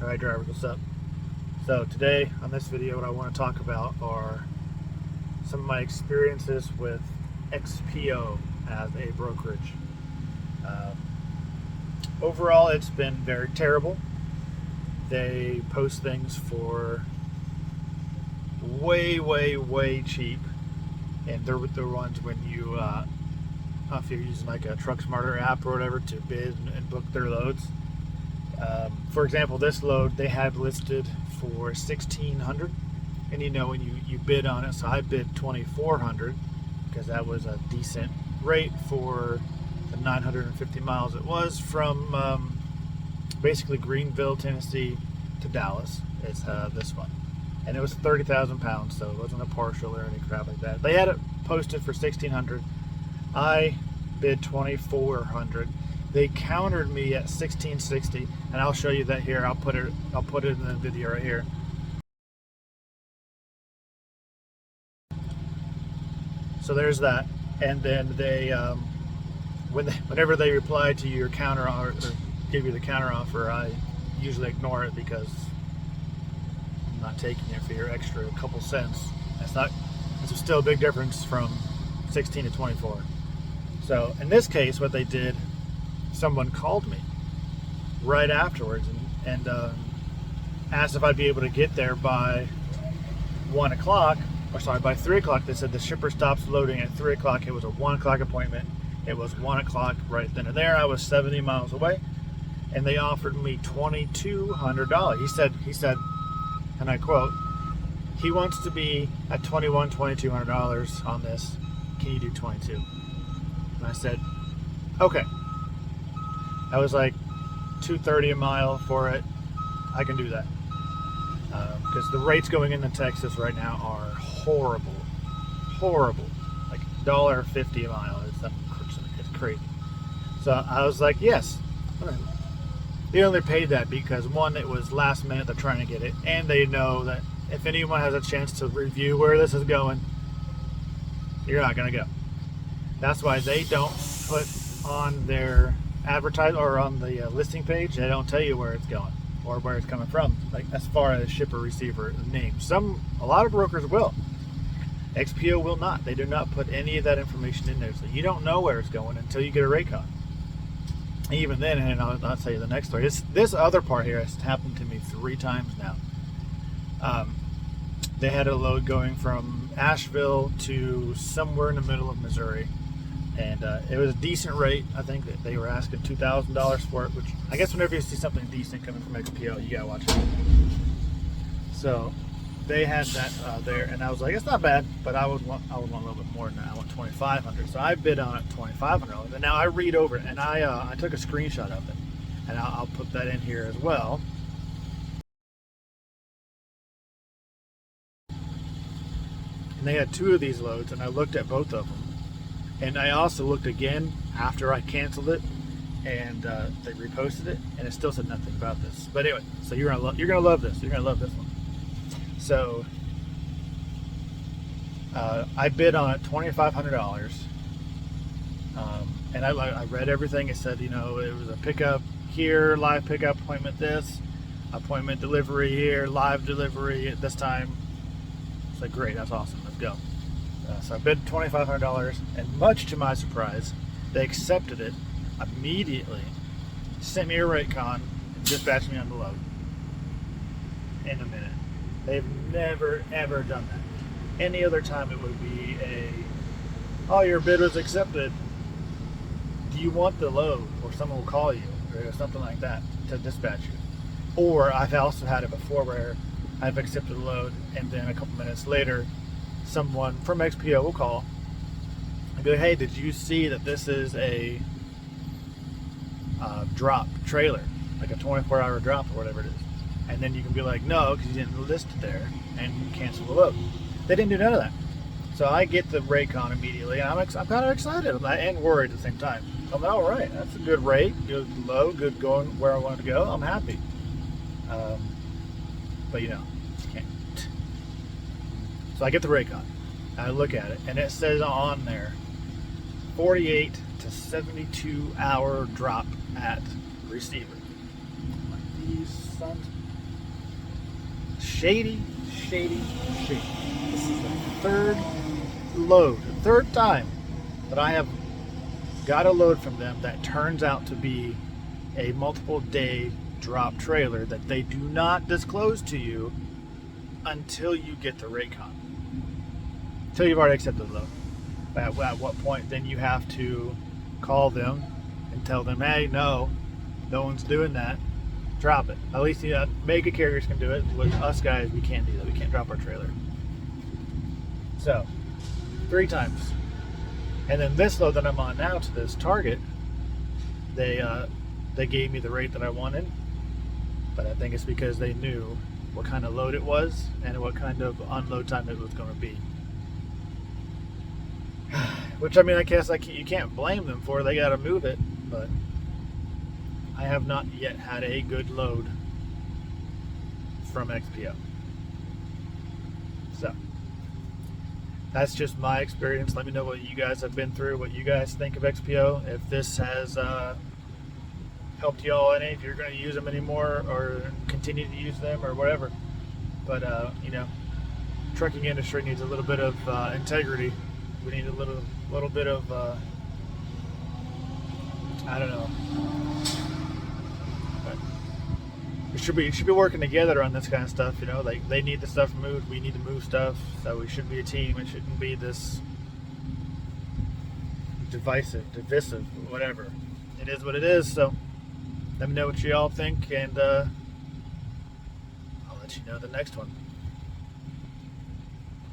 Alright drivers, what's up? So today on this video what I want to talk about are some of my experiences with XPO as a brokerage. Overall it's been very terrible. They post things for way cheap, and they're the ones when you if you're using like a Truck Smarter app or whatever to bid and book their loads. For example, this load they had listed for $1,600, and you know when you bid on it, so I bid $2,400 because that was a decent rate for the 950 miles it was from basically Greenville, Tennessee to Dallas. It's this one, and it was 30,000 pounds, so it wasn't a partial or any crap like that. They had it posted for $1,600. I bid $2,400. They countered me at $1,660, and I'll show you that here. I'll put it in the video right here. So there's that, and then they whenever they reply to your counter or give you the counter offer, I usually ignore it because I'm not taking it for your extra couple cents. It's still a big difference from 16 to 24. So in this case, what they did, someone called me right afterwards and asked if I'd be able to get there by 1 o'clock, or sorry, by 3 o'clock. They said the shipper stops loading at 3 o'clock. It was a 1 o'clock appointment. It was 1 o'clock right then and there. I was 70 miles away, and they offered me $2,200. He said, and I quote, he wants to be at $2,200 on this. Can you do 22? And I said, okay. I was like $230 a mile for it. I can do that because the rates going into Texas right now are horrible, like $1.50 a mile. It's crazy. So I was like, yes. They only paid that because one, it was last minute. They're trying to get it, and they know that if anyone has a chance to review where this is going, you're not gonna go. That's why they don't put on their advertise or on the listing page, they don't tell you where it's going or where it's coming from, like as far as shipper receiver name. A lot of brokers will. XPO will not. They do not put any of that information in there, so you don't know where it's going until you get a rate card. Even then, and I'll tell you the next story. This other part here has happened to me 3 times now. They had a load going from Asheville to somewhere in the middle of Missouri, and it was a decent rate. I think that they were asking $2,000 for it, which I guess whenever you see something decent coming from XPO, you gotta watch it. So they had that there, and I was like, it's not bad, but I would want a little bit more than that. I want $2,500, so I bid on it $2,500. And now I read over it, and I took a screenshot of it, and I'll put that in here as well. And they had 2 of these loads, and I looked at both of them. And I also looked again after I canceled it, and they reposted it, and it still said nothing about this. But anyway, so you're gonna love this. You're gonna love this one. So I bid on it $2,500, and I read everything. It said, you know, it was a pickup here, live pickup appointment, this appointment delivery here, live delivery at this time. It's like, great, that's awesome. Let's go. So I bid $2,500, and much to my surprise, they accepted it immediately, sent me a rate con, and dispatched me on the load in a minute. They've never ever done that. Any other time it would be oh, your bid was accepted. Do you want the load? Or someone will call you, or something like that, to dispatch you. Or I've also had it before where I've accepted the load, and then a couple minutes later, someone from XPO will call and go, hey, did you see that this is a drop trailer, like a 24-hour drop or whatever it is? And then you can be like, no, because you didn't list it there, and cancel the load. They didn't do none of that. So I get the rate con immediately, and I'm kind of excited and worried at the same time. I'm like, all right, that's a good rate, good load, good going where I wanted to go. I'm happy. But you know, can't. So I get the rate con. I look at it, and it says on there 48 to 72 hour drop at receiver. I'm like, these sons. Shady, shady, shady. This is the third load, the third time that I have got a load from them that turns out to be a multiple day drop trailer that they do not disclose to you until you get the Raycon. Until you've already accepted the load. At what point then you have to call them and tell them, hey, no one's doing that. Drop it. At least mega carriers can do it. With us guys, we can't do that. We can't drop our trailer. So, 3 times. And then this load that I'm on now to this Target, they gave me the rate that I wanted, but I think it's because they knew what kind of load it was and what kind of unload time it was going to be. Which, I mean, I guess you can't blame them for it. They got to move it, but I have not yet had a good load from XPO. So, that's just my experience. Let me know what you guys have been through, what you guys think of XPO, if this has helped y'all any, if you're going to use them anymore or continue to use them or whatever. But, you know, trucking industry needs a little bit of integrity. We need a little bit of, I don't know. But we should be working together on this kind of stuff, you know. Like, they need the stuff moved, we need to move stuff, so we should be a team. It shouldn't be this divisive, whatever. It is what it is. So let me know what you all think, and I'll let you know the next one.